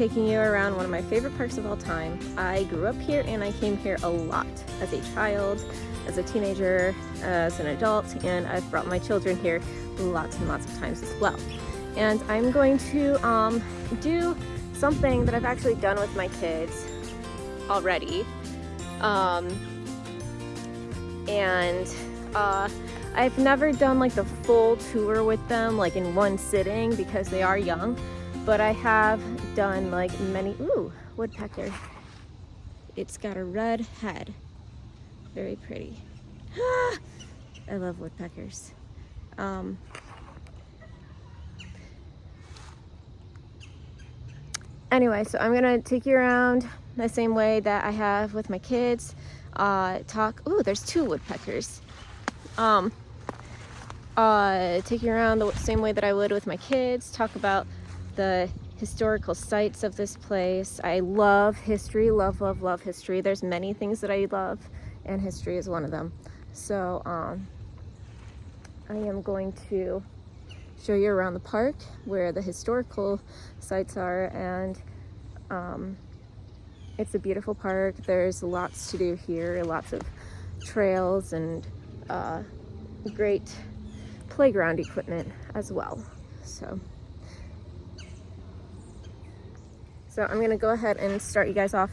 taking you around one of my favorite parks of all time. I grew up here and I came here a lot as a child, as a teenager, as an adult, and I've brought my children here lots and lots of times as well. And I'm going to do something that I've actually done with my kids already. I've never done like the full tour with them like in one sitting because they are young, but I have done like many. Ooh, woodpecker. It's got a red head. Very pretty. I love woodpeckers. Anyway, so I'm gonna take you around the same way that I have with my kids. Ooh, there's two woodpeckers. Take you around the same way that I would with my kids, talk about the historical sites of this place. I love history, love history. There's many things that I love, and history is one of them. So I am going to show you around the park where the historical sites are, and it's a beautiful park. There's lots to do here, lots of trails and great playground equipment as well. So I'm gonna go ahead and start you guys off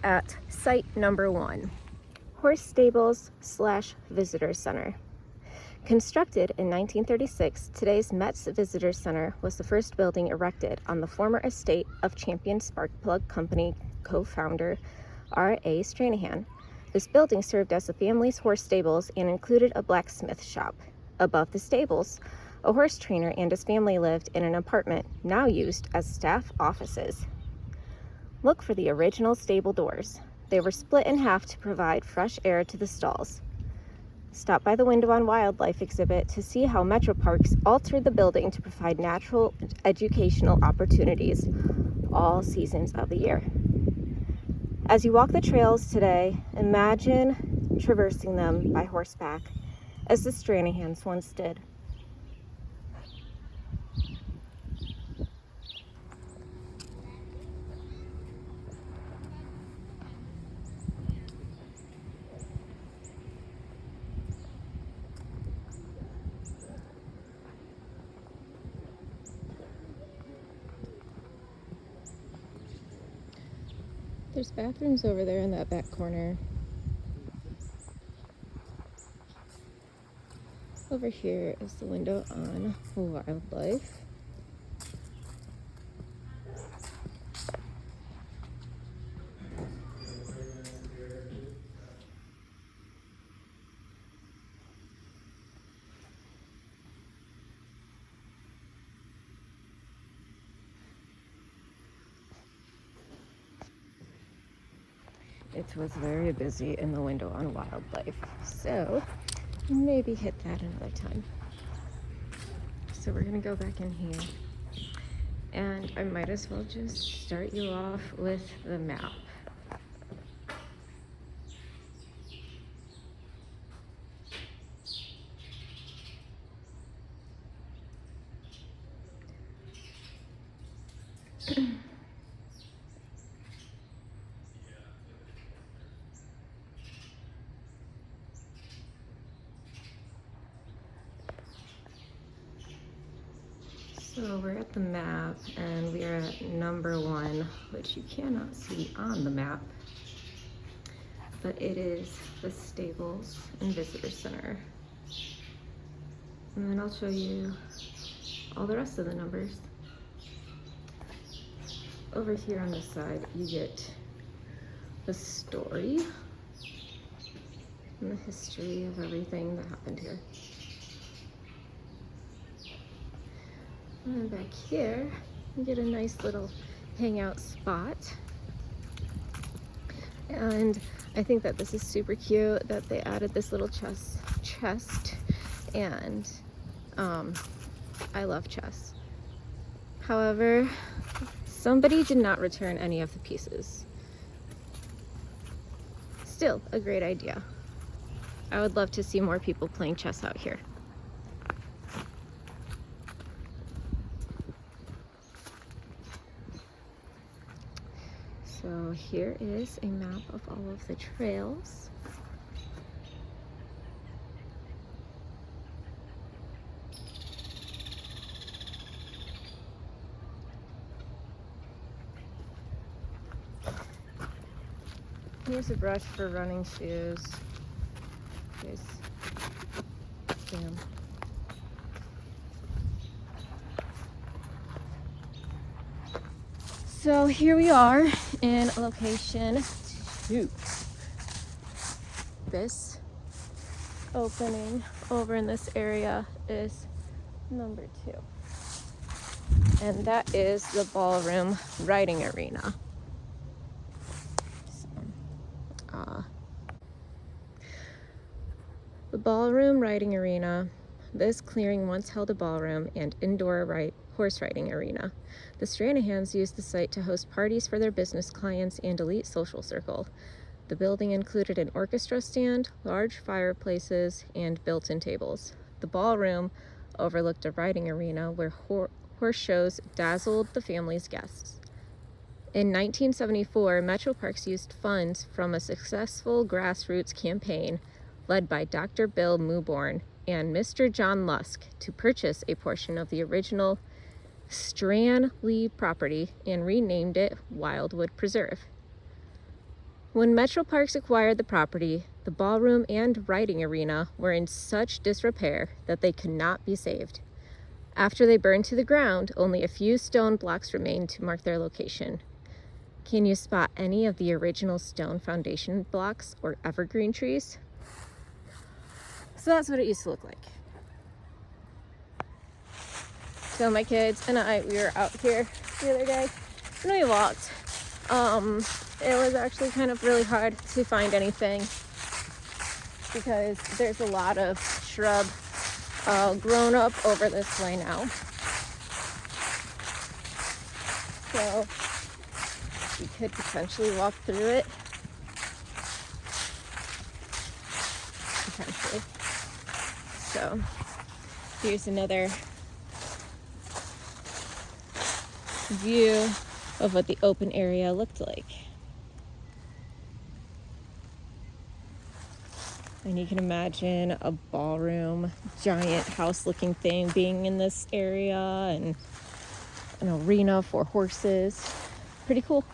at site number 1, Horse Stables / Visitor Center. Constructed in 1936, today's Met's Visitor Center was the first building erected on the former estate of Champion Sparkplug Company co-founder R.A. Stranahan. This building served as the family's horse stables and included a blacksmith shop. Above the stables, a horse trainer and his family lived in an apartment now used as staff offices. Look for the original stable doors. They were split in half to provide fresh air to the stalls. Stop by the Window on Wildlife exhibit to see how Metroparks altered the building to provide natural educational opportunities all seasons of the year. As you walk the trails today, imagine traversing them by horseback, as the Stranahans once did. There's bathrooms over there in that back corner. Over here is the Window on Wildlife. It was very busy in the Window on Wildlife, so maybe hit that another time. So we're gonna go back in here, and I might as well just start you off with the map. So we're at the map, and we are at number 1, which you cannot see on the map, but it is the Stables and Visitor Center. And then I'll show you all the rest of the numbers. Over here on this side, you get the story and the history of everything that happened here. And back here, you get a nice little hangout spot. And I think that this is super cute that they added this little chest. And I love chests. However, somebody did not return any of the pieces. Still a great idea. I would love to see more people playing chess out here. here is a map of all of the trails. Here's a brush for running shoes. Here's jam. So here we are in location 2. This opening over in this area is number 2. And that is the ballroom riding arena. The ballroom riding arena. This clearing once held a ballroom and indoor horse riding arena. The Stranahans used the site to host parties for their business clients and elite social circle. The building included an orchestra stand, large fireplaces, and built-in tables. The ballroom overlooked a riding arena where horse shows dazzled the family's guests. In 1974, Metroparks used funds from a successful grassroots campaign led by Dr. Bill Mewborn and Mr. John Lusk to purchase a portion of the original Stranleigh property and renamed it Wildwood Preserve. When Metroparks acquired the property, the ballroom and riding arena were in such disrepair that they could not be saved. After they burned to the ground, only a few stone blocks remained to mark their location. Can you spot any of the original stone foundation blocks or evergreen trees? So that's what it used to look like. So my kids and I, we were out here the other day and we walked. It was actually kind of really hard to find anything because there's a lot of shrub grown up over this way now. So you could potentially walk through it. Potentially. So here's another view of what the open area looked like. And you can imagine a ballroom, giant house looking thing being in this area, and an arena for horses. Pretty cool.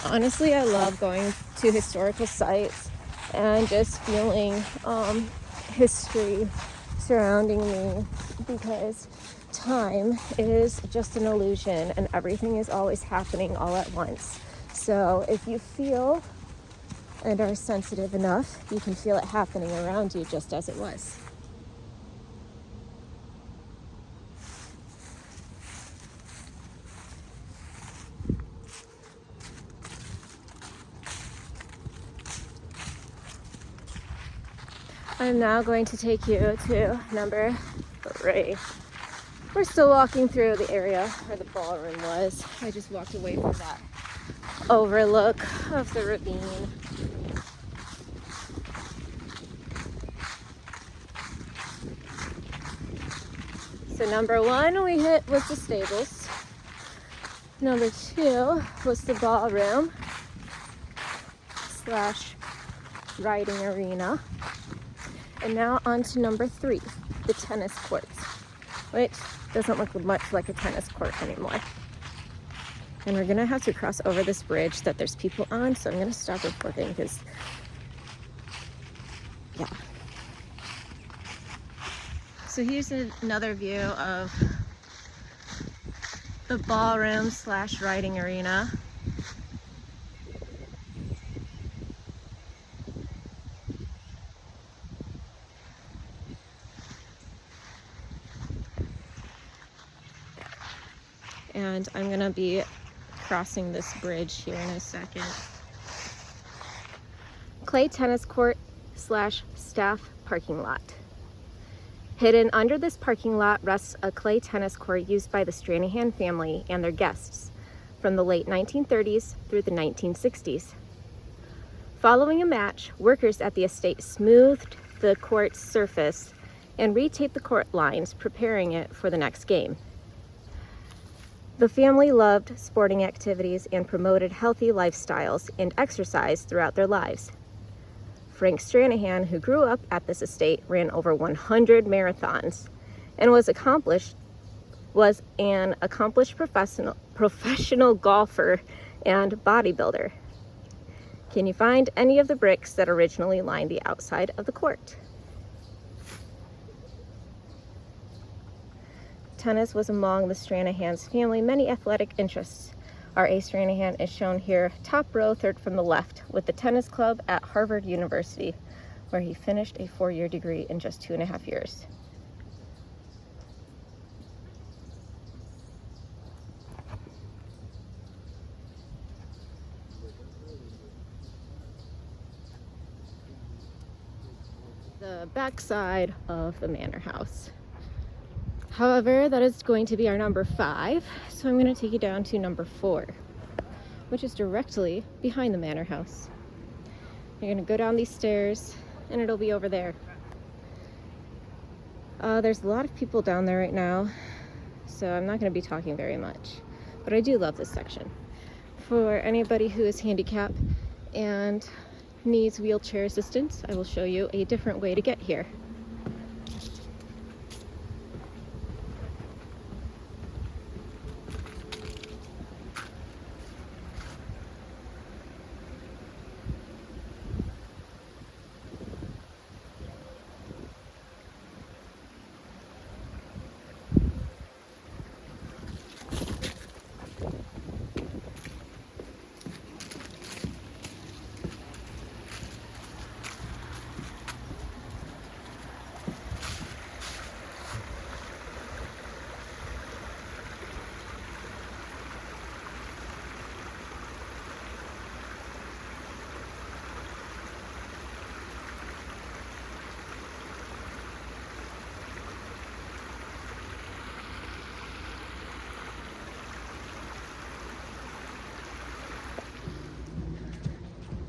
Honestly, I love going to historical sites and just feeling history surrounding me, because time is just an illusion and everything is always happening all at once. So if you feel and are sensitive enough, you can feel it happening around you just as it was. I'm now going to take you to number 3. We're still walking through the area where the ballroom was. I just walked away from that overlook of the ravine. So number 1 we hit was the stables. Number 2 was the ballroom / riding arena. And now on to number 3, the tennis courts, which doesn't look much like a tennis court anymore. And we're gonna have to cross over this bridge that there's people on, so I'm gonna stop recording because, yeah. So here's another view of the ballroom / riding arena. And I'm gonna be crossing this bridge here in a second. Clay tennis court / staff parking lot. Hidden under this parking lot rests a clay tennis court used by the Stranahan family and their guests from the late 1930s through the 1960s. Following a match, workers at the estate smoothed the court's surface and retaped the court lines, preparing it for the next game. The family loved sporting activities and promoted healthy lifestyles and exercise throughout their lives. Frank Stranahan, who grew up at this estate, ran over 100 marathons and was an accomplished professional golfer and bodybuilder. Can you find any of the bricks that originally lined the outside of the court? Tennis was among the Stranahan's family's many athletic interests. R.A. Stranahan is shown here, top row, third from the left, with the tennis club at Harvard University, where he finished a 4-year degree in just 2.5 years. The backside of the manor house. However, that is going to be our number 5, so I'm going to take you down to number 4, which is directly behind the manor house. You're going to go down these stairs, and it'll be over there. There's a lot of people down there right now, so I'm not going to be talking very much, but I do love this section. For anybody who is handicapped and needs wheelchair assistance, I will show you a different way to get here.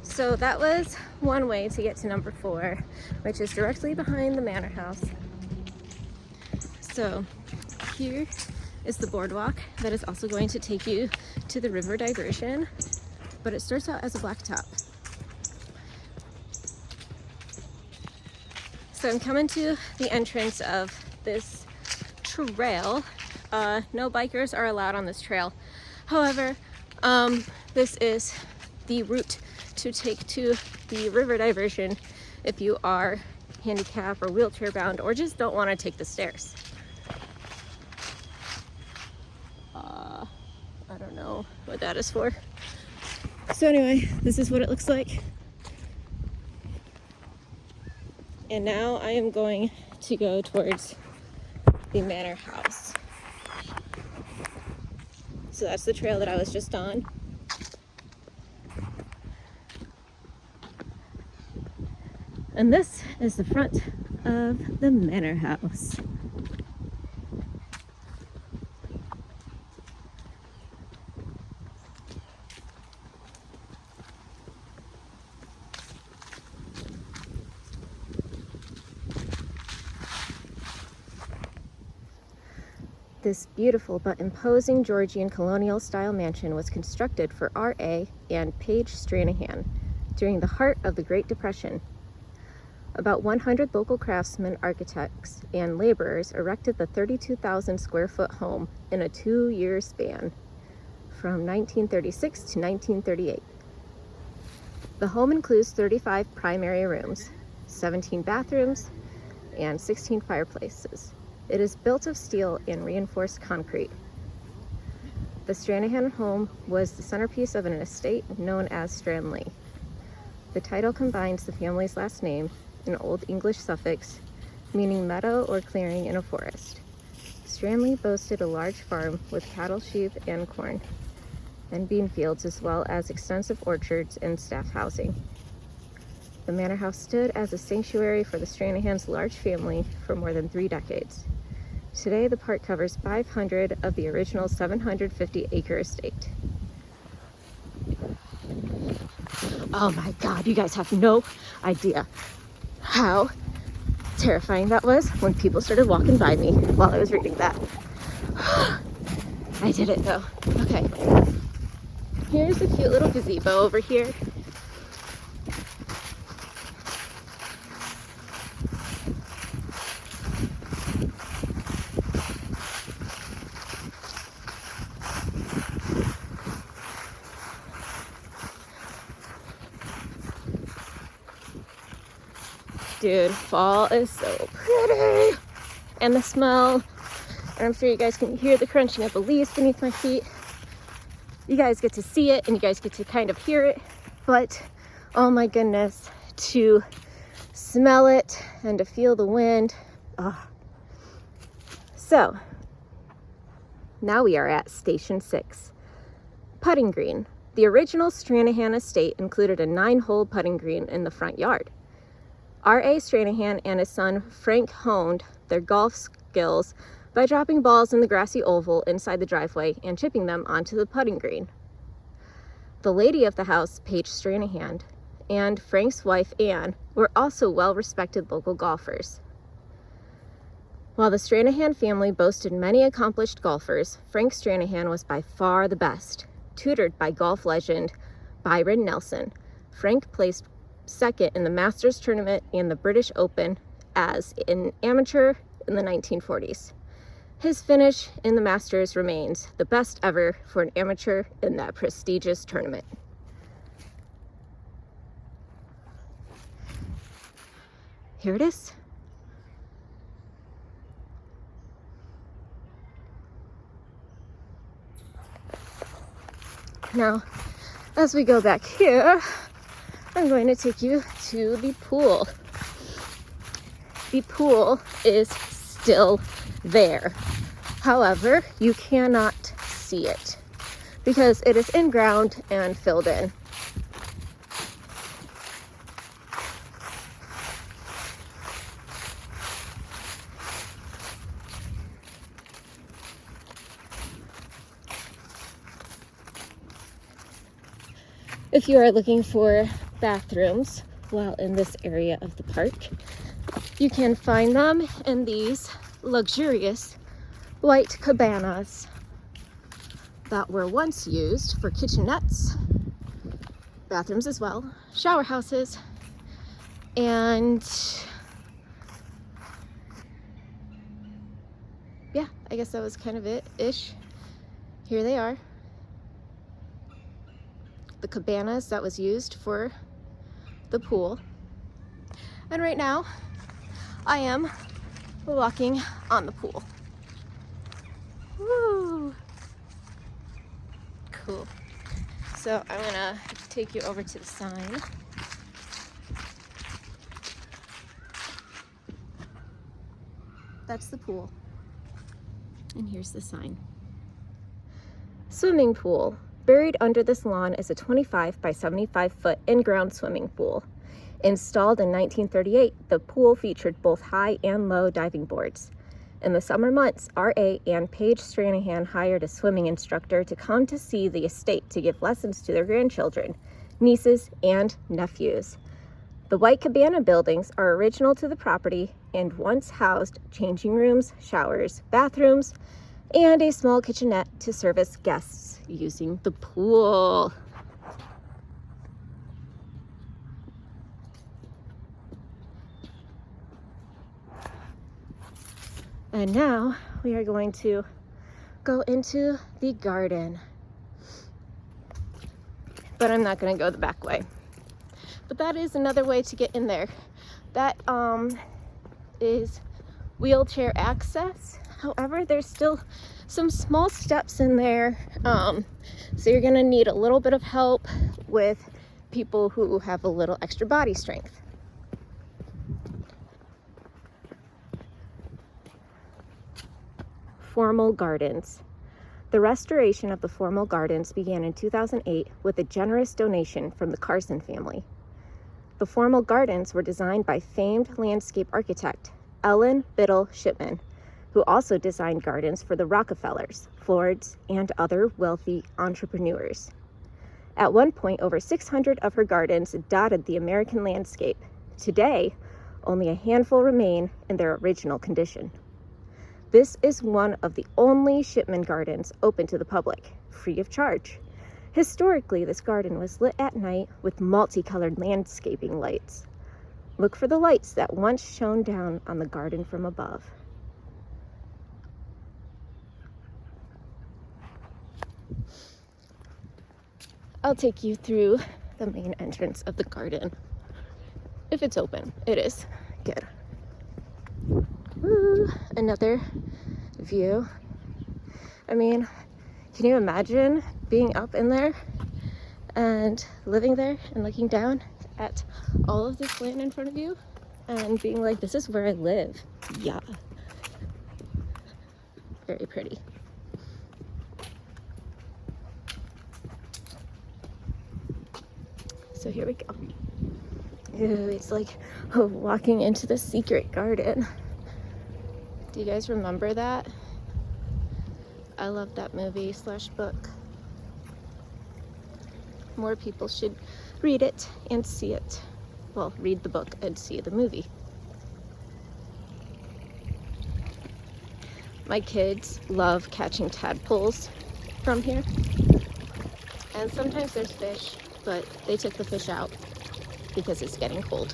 So that was one way to get to number 4, which is directly behind the manor house. So here is the boardwalk that is also going to take you to the river diversion, but it starts out as a blacktop. So I'm coming to the entrance of this trail. No bikers are allowed on this trail. However, this is the route to take to the river diversion if you are handicapped or wheelchair bound or just don't want to take the stairs. I don't know what that is for. So anyway, this is what it looks like. And now I am going to go towards the manor house. So that's the trail that I was just on. And this is the front of the manor house. This beautiful but imposing Georgian colonial-style mansion was constructed for R.A. and Paige Stranahan during the heart of the Great Depression. About 100 local craftsmen, architects, and laborers erected the 32,000 square foot home in a 2-year span from 1936 to 1938. The home includes 35 primary rooms, 17 bathrooms, and 16 fireplaces. It is built of steel and reinforced concrete. The Stranahan home was the centerpiece of an estate known as Stranleigh. The title combines the family's last name, an Old English suffix meaning meadow or clearing in a forest. Stranleigh boasted a large farm with cattle, sheep, and corn, and bean fields, as well as extensive orchards and staff housing. The manor house stood as a sanctuary for the Stranahans' large family for more than 3 decades. Today, the park covers 500 of the original 750-acre estate. Oh my God, you guys have no idea how terrifying that was when people started walking by me while I was reading that. I did it though. Okay. Here's a cute little gazebo over here. Dude, fall is so pretty. And the smell, and I'm sure you guys can hear the crunching of the leaves beneath my feet. You guys get to see it and you guys get to kind of hear it, but oh my goodness, to smell it and to feel the wind. Oh. So now we are at Station 6, putting green. The original Stranahan estate included a 9-hole putting green in the front yard. R.A. Stranahan and his son Frank honed their golf skills by dropping balls in the grassy oval inside the driveway and chipping them onto the putting green. The lady of the house, Paige Stranahan, and Frank's wife, Anne, were also well-respected local golfers. While the Stranahan family boasted many accomplished golfers, Frank Stranahan was by far the best. Tutored by golf legend Byron Nelson, Frank placed second in the Masters tournament and the British Open as an amateur in the 1940s. His finish in the Masters remains the best ever for an amateur in that prestigious tournament. Here it is. Now, as we go back here, I'm going to take you to the pool. The pool is still there. However, you cannot see it because it is in ground and filled in. If you are looking for bathrooms while in this area of the park, you can find them in these luxurious white cabanas that were once used for kitchenettes, bathrooms as well, shower houses, and yeah, I guess that was kind of it-ish. Here they are. The cabanas that was used for the pool. And right now, I am walking on the pool. Woo! Cool. So I'm gonna take you over to the sign. That's the pool. And here's the sign. Swimming pool. Buried under this lawn is a 25 by 75 foot in-ground swimming pool. Installed in 1938, the pool featured both high and low diving boards. In the summer months, R.A. and Paige Stranahan hired a swimming instructor to come to see the estate to give lessons to their grandchildren, nieces, and nephews. The white cabana buildings are original to the property and once housed changing rooms, showers, bathrooms, and a small kitchenette to service guests using the pool. And now we are going to go into the garden. But I'm not going to go the back way. But that is another way to get in there. That is wheelchair access. However, there's still some small steps in there. So you're going to need a little bit of help with people who have a little extra body strength. Formal gardens. The restoration of the formal gardens began in 2008 with a generous donation from the Carson family. The formal gardens were designed by famed landscape architect Ellen Biddle Shipman, who also designed gardens for the Rockefellers, Fords, and other wealthy entrepreneurs. At one point, over 600 of her gardens dotted the American landscape. Today, only a handful remain in their original condition. This is one of the only shipment gardens open to the public, free of charge. Historically, this garden was lit at night with multicolored landscaping lights. Look for the lights that once shone down on the garden from above. I'll take you through the main entrance of the garden. If it's open, it is. Good. Ooh, another view. I mean, can you imagine being up in there and living there and looking down at all of this land in front of you and being like, this is where I live? Yeah. Very pretty. So here we go. Ew, it's like walking into the secret garden. Do you guys remember that? I love that movie / book. More people should read it and see it. Well, read the book and see the movie. My kids love catching tadpoles from here. And sometimes there's fish, but they took the fish out because it's getting cold.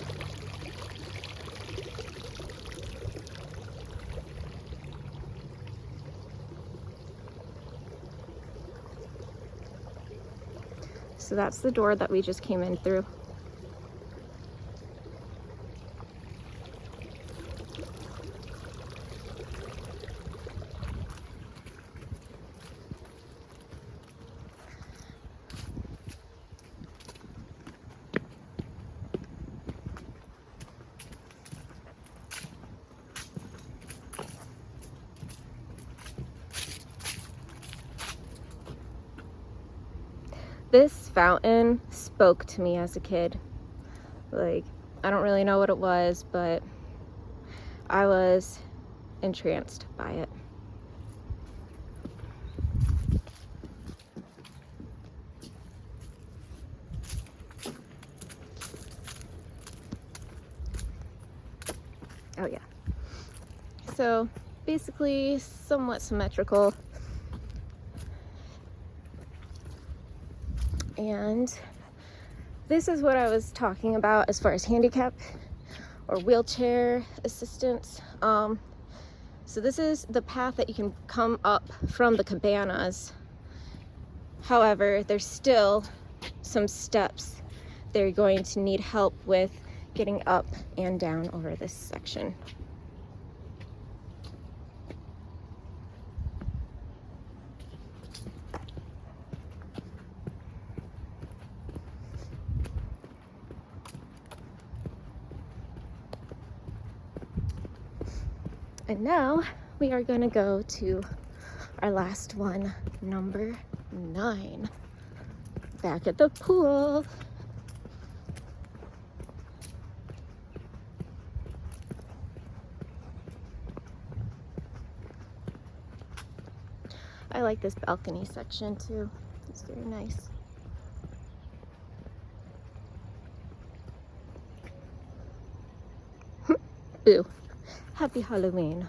So that's the door that we just came in through. This fountain spoke to me as a kid. Like, I don't really know what it was, but I was entranced by it. Oh yeah. So basically somewhat symmetrical. And this is what I was talking about as far as handicap or wheelchair assistance. So this is the path that you can come up from the cabanas. However, there's still some steps that you're going to need help with getting up and down over this section. And now we are going to go to our last one, number 9. Back at the pool. I like this balcony section too. It's very nice. Boo. Happy Halloween.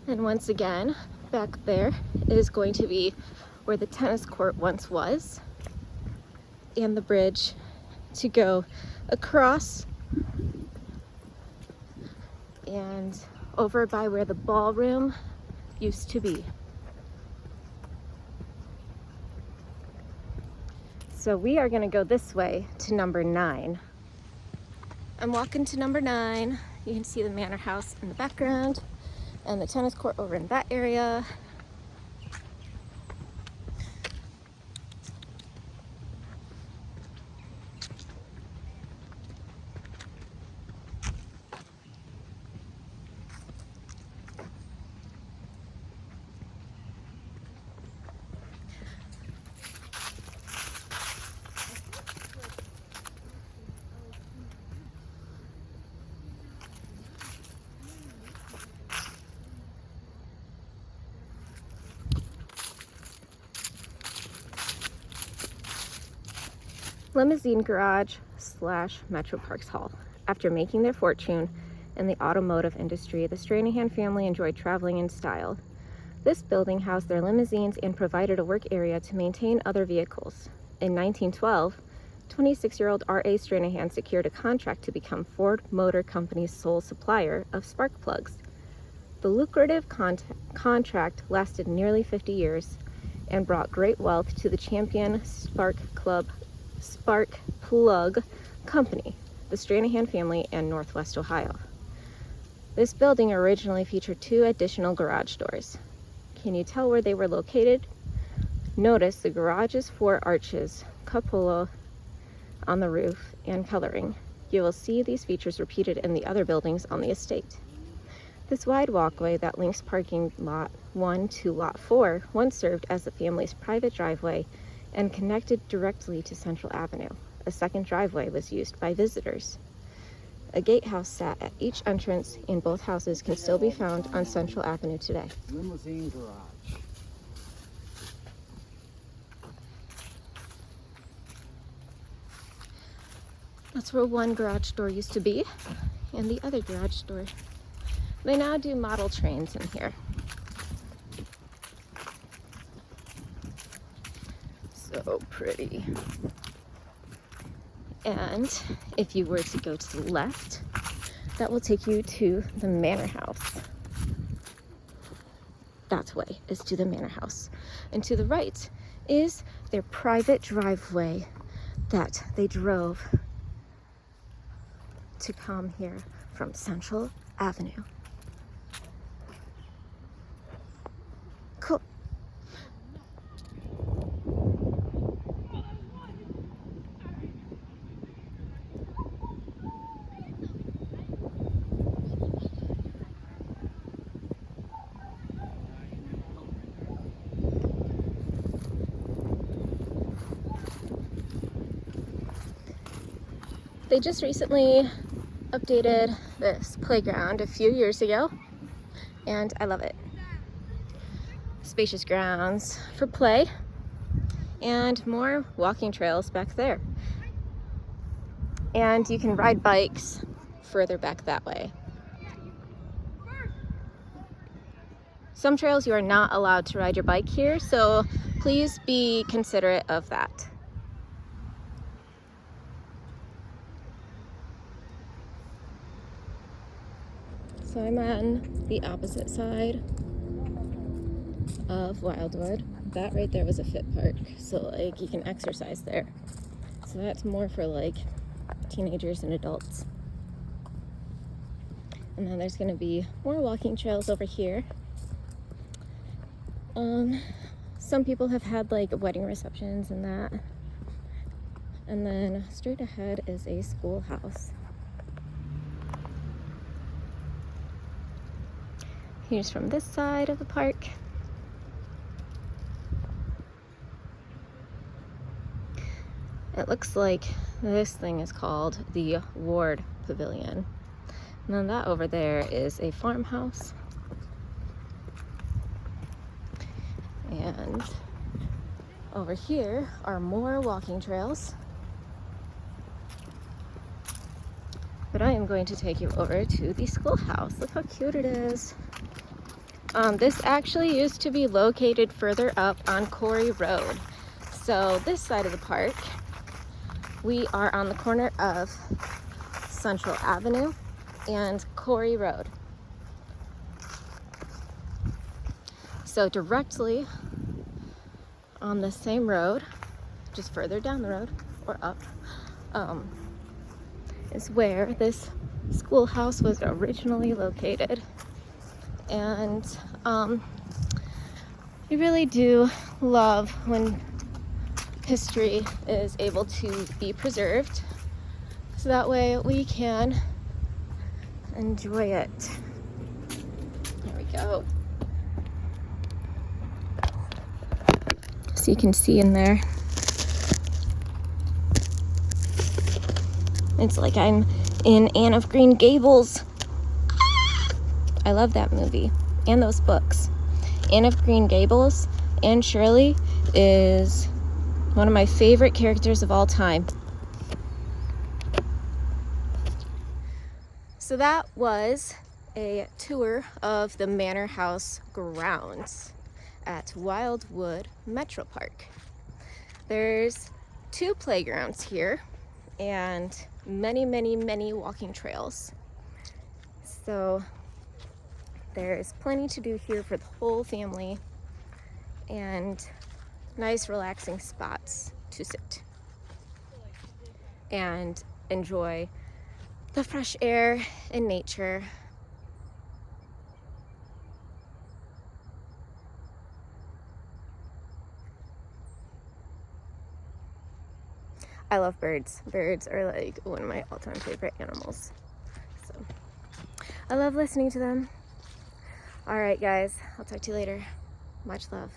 And once again, back there is going to be where the tennis court once was, and the bridge to go across and over by where the ballroom used to be. So we are going to go this way to number 9. I'm walking to number 9. You can see the manor house in the background and the tennis court over in that area. limousine garage slash Metropark's hall. After making their fortune in the automotive industry, the Stranahan family enjoyed traveling in style. This building housed their limousines and provided a work area to maintain other vehicles. In 1912, 26-year-old R.A. Stranahan secured a contract to become Ford Motor Company's sole supplier of spark plugs. The lucrative contract lasted nearly 50 years and brought great wealth to the Champion Spark Plug Company, the Stranahan family, and Northwest Ohio. This building originally featured 2 additional garage doors. Can you tell where they were located? Notice the garage's 4 arches, cupola on the roof, and coloring. You will see these features repeated in the other buildings on the estate. This wide walkway that links parking lot 1 to lot 4 once served as the family's private driveway and connected directly to Central Avenue. A second driveway was used by visitors. A gatehouse sat at each entrance, and both houses can still be found on Central Avenue today. Limousine garage. That's where one garage door used to be, and the other garage door. They now do model trains in here. So pretty. And if you were to go to the left, that will take you to the Manor house. That way is to the Manor house. And to the right is their private driveway that they drove to come here from Central Avenue. Cool. They just recently updated this playground a few years ago, and I love it. Spacious grounds for play and more walking trails back there. And you can ride bikes further back that way. Some trails you are not allowed to ride your bike here, so please be considerate of that. So I'm on the opposite side of Wildwood. That right there was a fit park, so like you can exercise there. So that's more for like teenagers and adults. And then there's gonna be more walking trails over here. Some people have had like wedding receptions and that. And then straight ahead is a schoolhouse. Here's from this side of the park. It looks like this thing is called the Ward Pavilion. And then that over there is a farmhouse. And over here are more walking trails. But I am going to take you over to the schoolhouse. Look how cute it is. This actually used to be located further up on Corey Road. So this side of the park, we are on the corner of Central Avenue and Corey Road. So directly on the same road, just further down the road or up, is where this schoolhouse was originally located. And I really do love when history is able to be preserved, so that way we can enjoy it. There we go. So you can see in there, it's like I'm in Anne of Green Gables. I love that movie and those books. Anne of Green Gables, Anne Shirley is one of my favorite characters of all time. So that was a tour of the Manor House grounds at Wildwood Metropark. There's 2 playgrounds here and many, many, many walking trails. So there's plenty to do here for the whole family and nice relaxing spots to sit and enjoy the fresh air and nature. I love birds. Birds are like one of my all-time favorite animals. So I love listening to them. All right, guys, I'll talk to you later. Much love.